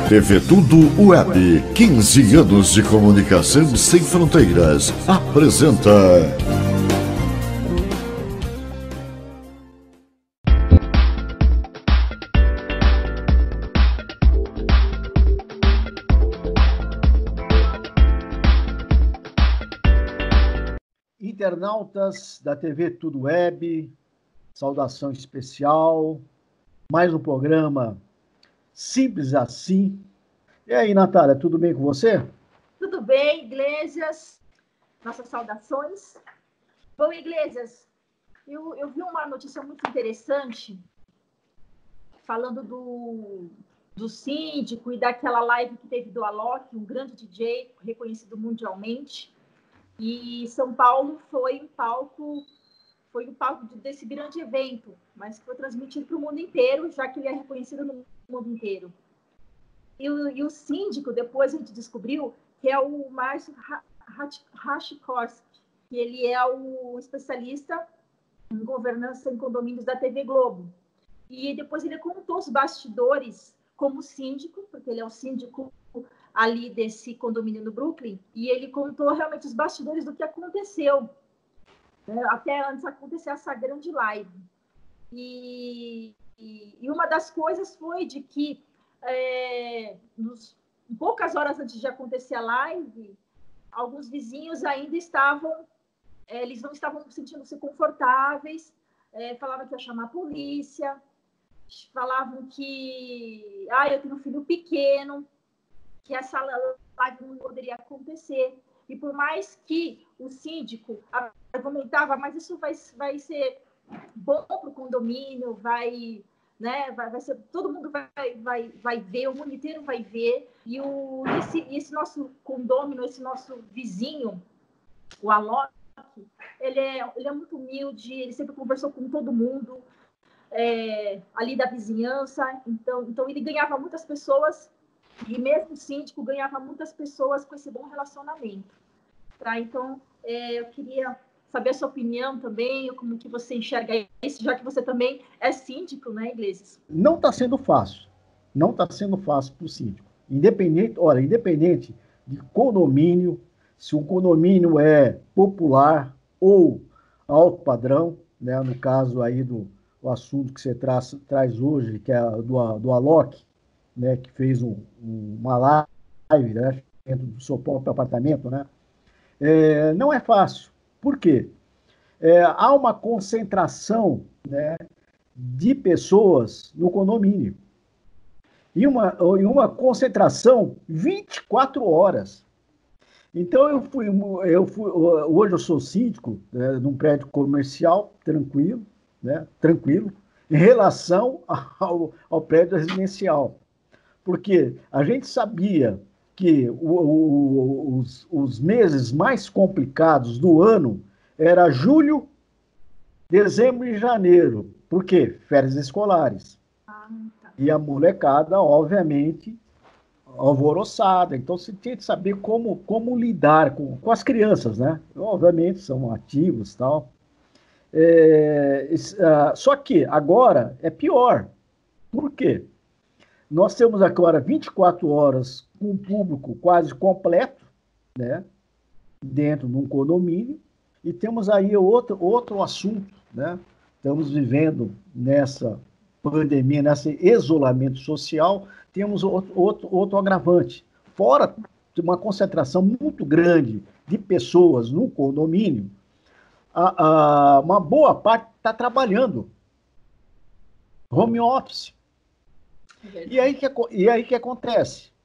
TV Tudo Web, 15 anos de comunicação sem fronteiras, apresenta internautas da TV Tudo Web, saudação especial, mais um programa Simples Assim. E aí, Natália, tudo bem com você? Tudo bem, Iglesias, nossas saudações. Bom, Iglesias, eu vi uma notícia muito interessante falando do síndico e daquela live que teve do Alok, um grande DJ reconhecido mundialmente. E São Paulo foi o palco desse grande evento, mas que foi transmitido para o mundo inteiro, já que ele é reconhecido no mundo inteiro. E o síndico, depois a gente descobriu que é o Márcio Rachikoski, que ele é o especialista em governança em condomínios da TV Globo. E depois ele contou os bastidores como síndico, porque ele é o síndico ali desse condomínio no Brooklyn, e ele contou realmente os bastidores do que aconteceu, né, até antes de acontecer essa grande live. E uma das coisas foi de que, poucas horas antes de acontecer a live, alguns vizinhos ainda eles não estavam sentindo-se confortáveis, falavam que ia chamar a polícia, falavam que eu tenho um filho pequeno, que essa live não poderia acontecer. E por mais que o síndico argumentava, mas isso vai ser bom para o condomínio, vai ser, todo mundo vai ver, o mundo inteiro vai ver. E esse nosso condômino, esse nosso vizinho, o Alok, ele é muito humilde, ele sempre conversou com todo mundo ali da vizinhança, então ele ganhava muitas pessoas. E mesmo o síndico ganhava muitas pessoas com esse bom relacionamento. Tá? Então, eu queria saber a sua opinião também, como que você enxerga isso, já que você também é síndico, né, Iglesias? Não está sendo fácil. Não está sendo fácil para o síndico. Independente de condomínio, se o condomínio é popular ou alto padrão, né, no caso aí do assunto que você traz hoje, que é do Alok, né, que fez uma live, né, dentro do seu próprio apartamento, né? Não é fácil. Por quê? Há uma concentração, né, de pessoas no condomínio. E uma concentração 24 horas. Então, hoje eu sou síndico, né, num prédio comercial, tranquilo, né, em relação ao prédio residencial. Porque a gente sabia que os meses mais complicados do ano era julho, dezembro e janeiro. Por quê? Férias escolares. Tá. E a molecada, obviamente, alvoroçada. Então, você tinha que saber como lidar com as crianças, né? Obviamente, são ativos e tal. Só que agora é pior. Por quê? Nós temos agora 24 horas com um público quase completo, né, dentro de um condomínio, e temos aí outro assunto, né? Estamos vivendo nessa pandemia, nesse isolamento social, temos outro agravante. Fora de uma concentração muito grande de pessoas no condomínio, uma boa parte está trabalhando home office. E aí que acontece?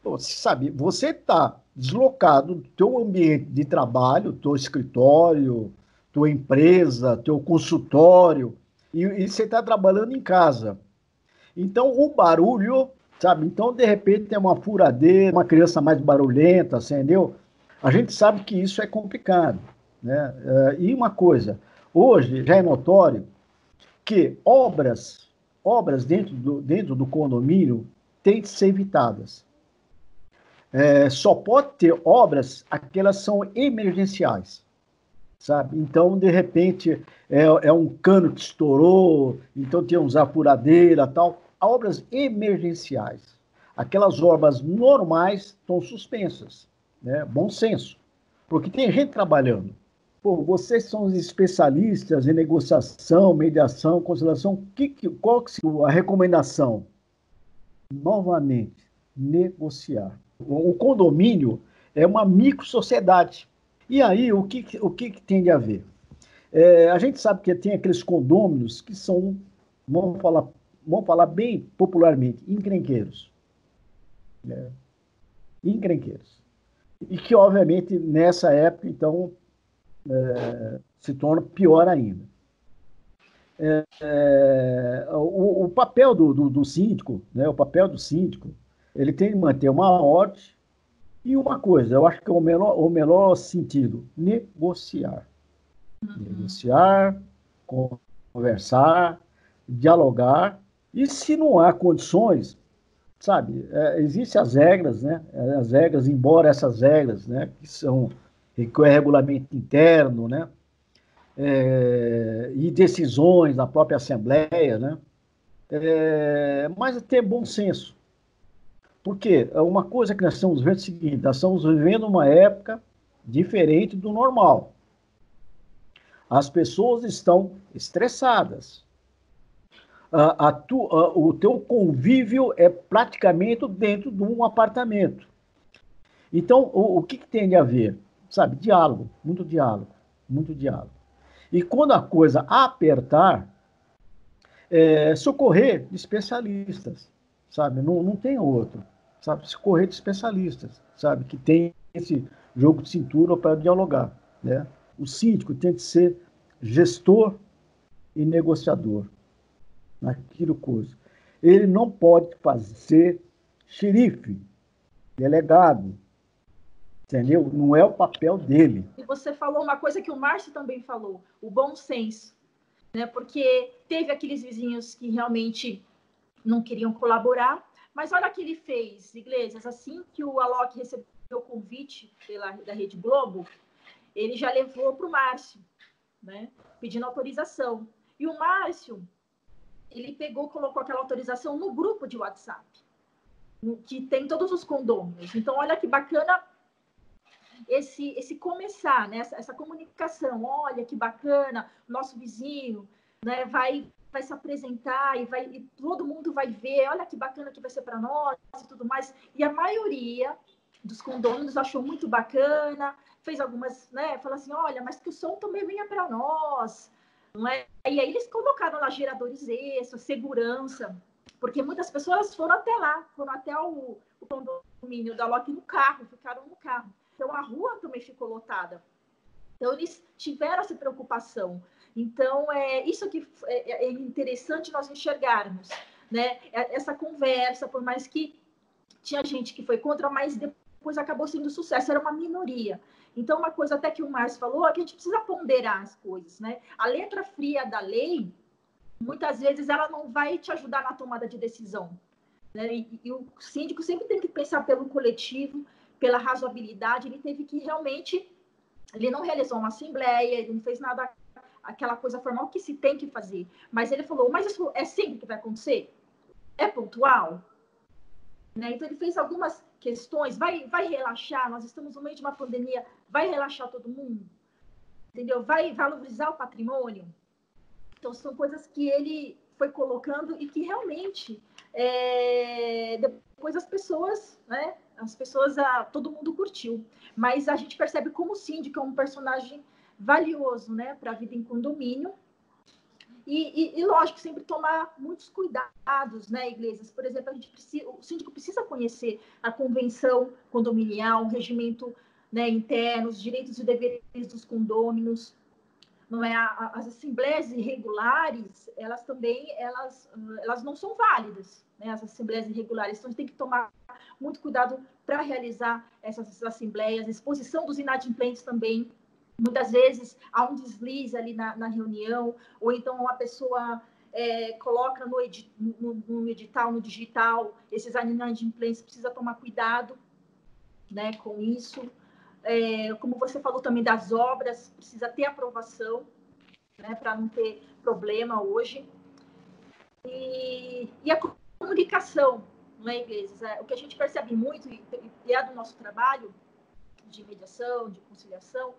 Você sabe, você está deslocado do teu ambiente de trabalho, teu escritório, tua empresa, teu consultório, e você está trabalhando em casa. Então, o barulho, sabe? Então, de repente, tem uma furadeira, uma criança mais barulhenta, entendeu? A gente sabe que isso é complicado, né? E uma coisa, hoje já é notório que obras dentro do condomínio têm de ser evitadas. Só pode ter obras aquelas são emergenciais, sabe? Então, de repente, um cano que estourou, então tem uns furadeira, tal. Obras emergenciais. aquelas obras normais estão suspensas, né? Bom senso, porque tem gente trabalhando. Pô, vocês são os especialistas em negociação, mediação, conciliação. Qual que é a recomendação? Novamente, negociar. O condomínio é uma microsociedade. E aí, o que tem a ver? A gente sabe que tem aqueles condôminos que são, vamos falar bem popularmente, encrenqueiros. Né? Encrenqueiros. E que, obviamente, nessa época, então, se torna pior ainda. O papel do síndico, né, o papel do síndico, ele tem de manter uma ordem e uma coisa, eu acho que é o menor sentido, negociar. Negociar, conversar, dialogar, e se não há condições, sabe, existem as regras, né, as regras, embora essas regras, né, que é regulamento interno, né, e decisões na própria Assembleia, né? Mas ter bom senso. Porque uma coisa que nós estamos vendo é o seguinte, nós estamos vivendo uma época diferente do normal. As pessoas estão estressadas. O teu convívio é praticamente dentro de um apartamento. Então, o que tem a ver? Sabe, diálogo, muito diálogo, muito diálogo. E quando a coisa apertar, socorrer de especialistas, sabe? Não tem outro, sabe? Socorrer de especialistas, sabe? Que tem esse jogo de cintura para dialogar, né? O síndico tem que ser gestor e negociador naquilo coisa. Ele não pode ser xerife, delegado, entendeu? Não é o papel dele. E você falou uma coisa que o Márcio também falou, o bom senso, né? Porque teve aqueles vizinhos que realmente não queriam colaborar, mas olha o que ele fez, Iglesias, assim que o Alok recebeu o convite da Rede Globo, ele já levou para o Márcio, né? Pedindo autorização. E o Márcio, ele colocou aquela autorização no grupo de WhatsApp, que tem todos os condôminos. Então, olha que bacana esse começar, né? Essa comunicação. Olha que bacana, nosso vizinho, né? vai se apresentar e todo mundo vai ver. Olha que bacana que vai ser para nós e tudo mais. E a maioria dos condôminos achou muito bacana, fez algumas, né? Falou assim, olha, mas que o som também venha para nós, não é? E aí eles colocaram lá geradores extras, segurança, porque muitas pessoas foram até lá, foram até o condomínio da Alok no carro, ficaram no carro. Então, a rua também ficou lotada. Então, eles tiveram essa preocupação. Então, isso que é interessante nós enxergarmos, né? Essa conversa, por mais que tinha gente que foi contra, mas depois acabou sendo sucesso, era uma minoria. Então, uma coisa até que o Márcio falou é que a gente precisa ponderar as coisas, né? A letra fria da lei, muitas vezes, ela não vai te ajudar na tomada de decisão, né? E o síndico sempre tem que pensar pelo coletivo, pela razoabilidade. Ele teve que realmente, ele não realizou uma assembleia, ele não fez nada, aquela coisa formal que se tem que fazer, mas ele falou, mas isso é sempre que vai acontecer? É pontual? Né? Então ele fez algumas questões, vai relaxar, nós estamos no meio de uma pandemia, vai relaxar todo mundo? Entendeu? Vai valorizar o patrimônio? Então são coisas que ele foi colocando e que realmente depois as pessoas, né? Todo mundo curtiu. Mas a gente percebe como o síndico é um personagem valioso, né, para a vida em condomínio. E lógico, sempre tomar muitos cuidados, né, Iglesias? Por exemplo, o síndico precisa conhecer a convenção condominial, o regimento, né, interno, os direitos e deveres dos condôminos. Não é? As assembleias irregulares, elas também elas não são válidas, né? As assembleias irregulares, então a gente tem que tomar muito cuidado para realizar essas assembleias, a exposição dos inadimplentes também. Muitas vezes há um deslize ali na reunião, ou então a pessoa coloca no edital, no digital, esses inadimplentes, precisa tomar cuidado, né, com isso. Como você falou também das obras, precisa ter aprovação, né, para não ter problema hoje. E a comunicação, não é, Iglesias? O que a gente percebe muito, e é do nosso trabalho de mediação, de conciliação,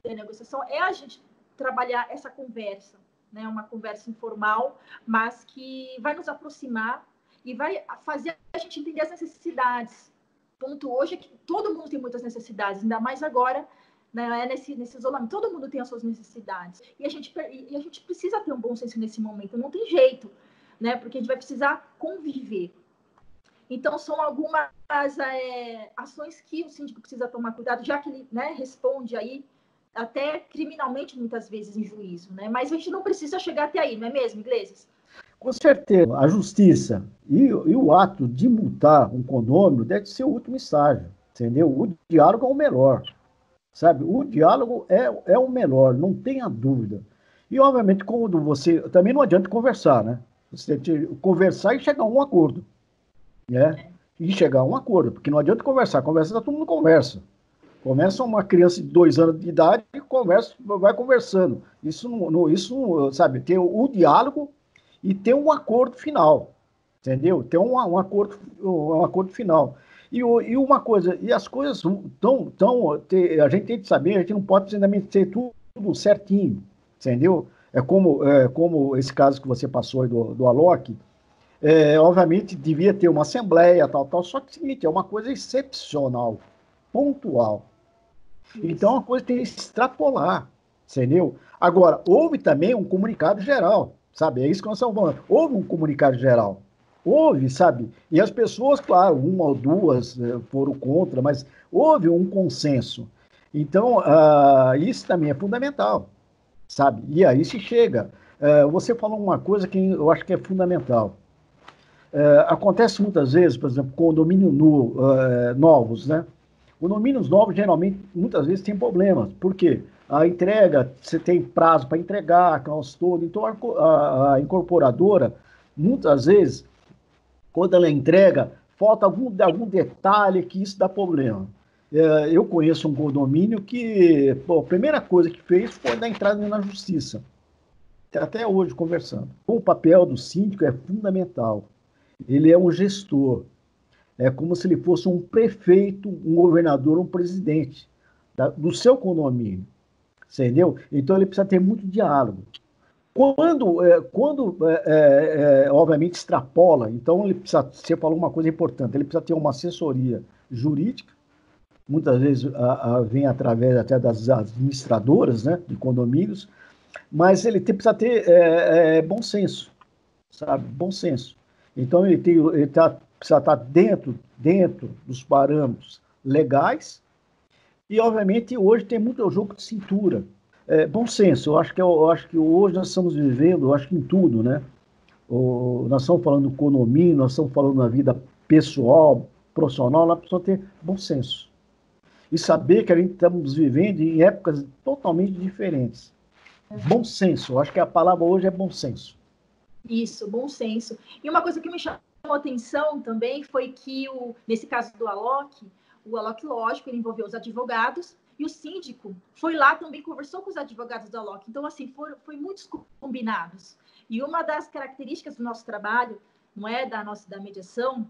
de negociação, é a gente trabalhar essa conversa, né? Uma conversa informal, mas que vai nos aproximar e vai fazer a gente entender as necessidades. O ponto hoje é que todo mundo tem muitas necessidades, ainda mais agora, né, nesse isolamento. Todo mundo tem as suas necessidades. E a gente precisa ter um bom senso nesse momento, não tem jeito, né? Porque a gente vai precisar conviver. Então, são algumas ações que o síndico precisa tomar cuidado, já que ele, né, responde aí até criminalmente, muitas vezes, em juízo, né? Mas a gente não precisa chegar até aí, não é mesmo, Iglesias? Com certeza, a justiça e o ato de multar um condomínio deve ser o último estágio, entendeu? O diálogo é o melhor, sabe? O diálogo é o melhor, não tenha dúvida. E, obviamente, quando você... Também não adianta conversar, né? Você tem que conversar e chegar a um acordo, né? E chegar a um acordo, porque não adianta conversar. Conversar, todo mundo conversa. Começa uma criança de 2 anos de idade e conversa, vai conversando. Isso sabe, ter o diálogo e ter um acordo final, entendeu? Ter um acordo final. E uma coisa, e as coisas a gente tem que saber, a gente não pode simplesmente ter tudo certinho, entendeu? É como esse caso que você passou aí do Alok, obviamente devia ter uma assembleia, tal, só que é uma coisa excepcional, pontual. Então a coisa tem que extrapolar, entendeu? Agora, houve também um comunicado geral, sabe? É isso que nós estamos falando. Houve um comunicado geral. Houve, sabe? E as pessoas, claro, uma ou duas foram contra, mas houve um consenso. Então, isso também é fundamental, sabe? E aí se chega. Você falou uma coisa que eu acho que é fundamental. Acontece muitas vezes, por exemplo, condomínio novos, né? Condomínios novos, geralmente, muitas vezes tem problemas. Por quê? A entrega, você tem prazo para entregar, aquelas todo. Então, a incorporadora, muitas vezes, quando ela entrega, falta algum detalhe que isso dá problema. Eu conheço um condomínio que, a primeira coisa que fez foi dar entrada na justiça. Até hoje, conversando. O papel do síndico é fundamental. Ele é um gestor. É como se ele fosse um prefeito, um governador, um presidente do seu condomínio, entendeu? Então ele precisa ter muito diálogo. Quando obviamente extrapola, então ele precisa, você falou uma coisa importante, ele precisa ter uma assessoria jurídica, muitas vezes vem através até das administradoras, né, de condomínios, mas ele precisa ter bom senso, sabe? Bom senso. Então ele precisa estar dentro dos parâmetros legais e, obviamente, hoje tem muito jogo de cintura. Bom senso, eu acho que hoje nós estamos vivendo, eu acho que em tudo, né? Nós estamos falando do condomínio, nós estamos falando da vida pessoal, profissional, nós precisamos ter bom senso. E saber que a gente estamos vivendo em épocas totalmente diferentes. Bom senso, eu acho que a palavra hoje é bom senso. Isso, bom senso. E uma coisa que me chamou a atenção também foi que, nesse caso do Alok, o Alok, lógico, ele envolveu os advogados e o síndico foi lá também, conversou com os advogados do Alok. Então, assim, foi muitos combinados. E uma das características do nosso trabalho, não é, da mediação,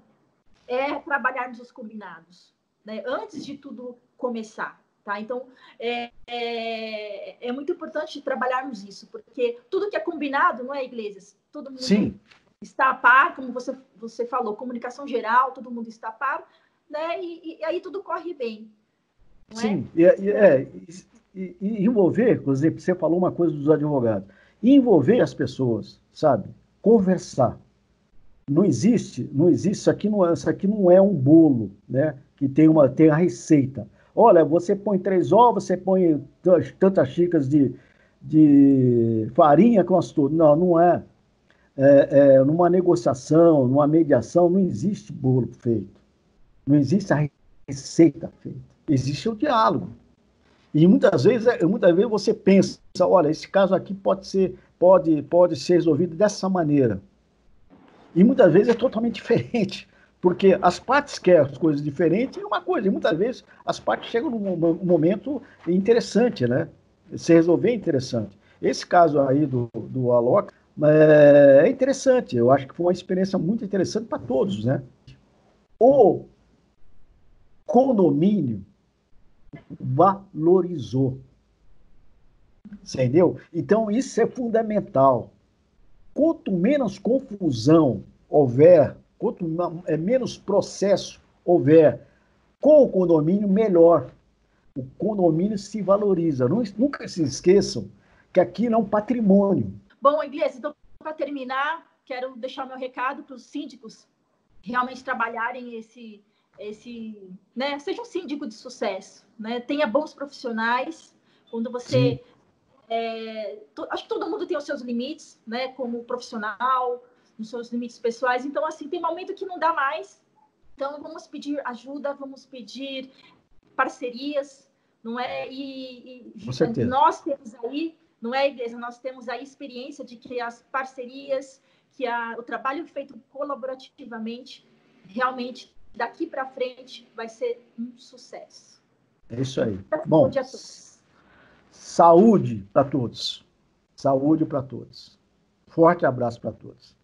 é trabalharmos os combinados, né? Antes de tudo começar. Tá? Então, é muito importante trabalharmos isso, porque tudo que é combinado, não é, Iglesias? Todo mundo Sim. Está a par, como você falou, comunicação geral, todo mundo está a par, né? E aí tudo corre bem. Não Sim, e envolver, por exemplo, você falou uma coisa dos advogados, envolver as pessoas, sabe? Conversar. Não existe, isso aqui não é um bolo, né? Que tem a receita. Olha, você põe 3 ovos, você põe tantas xícaras de farinha com as tudo. Não, não é. Numa negociação, numa mediação, não existe bolo feito. Não existe a receita feita. Existe o diálogo. E muitas vezes você pensa, olha, esse caso aqui pode ser resolvido dessa maneira. E muitas vezes é totalmente diferente. Porque as partes querem as coisas diferentes e uma coisa. E muitas vezes as partes chegam num momento interessante, né? Se resolver é interessante. Esse caso aí do Alok é interessante. Eu acho que foi uma experiência muito interessante para todos, né? O condomínio valorizou. Entendeu? Então, isso é fundamental. Quanto menos confusão houver, quanto menos processo houver com o condomínio, melhor. O condomínio se valoriza. Nunca se esqueçam que aquilo é um patrimônio. Bom, Iglesias, então, para terminar, quero deixar o meu recado para os síndicos realmente trabalharem né, seja um síndico de sucesso, né? Tenha bons profissionais. Quando você acho que todo mundo tem os seus limites, né, como profissional, os seus limites pessoais. Então, assim, tem momento que não dá mais. Então, vamos pedir ajuda, vamos pedir parcerias, não é? Com certeza. Nós temos aí, não é, Igreja? Nós temos aí experiência de que as parcerias, que o trabalho feito colaborativamente, realmente, daqui para frente, vai ser um sucesso. É isso aí. Bom, a todos. Saúde para todos. Saúde para todos. Forte abraço para todos.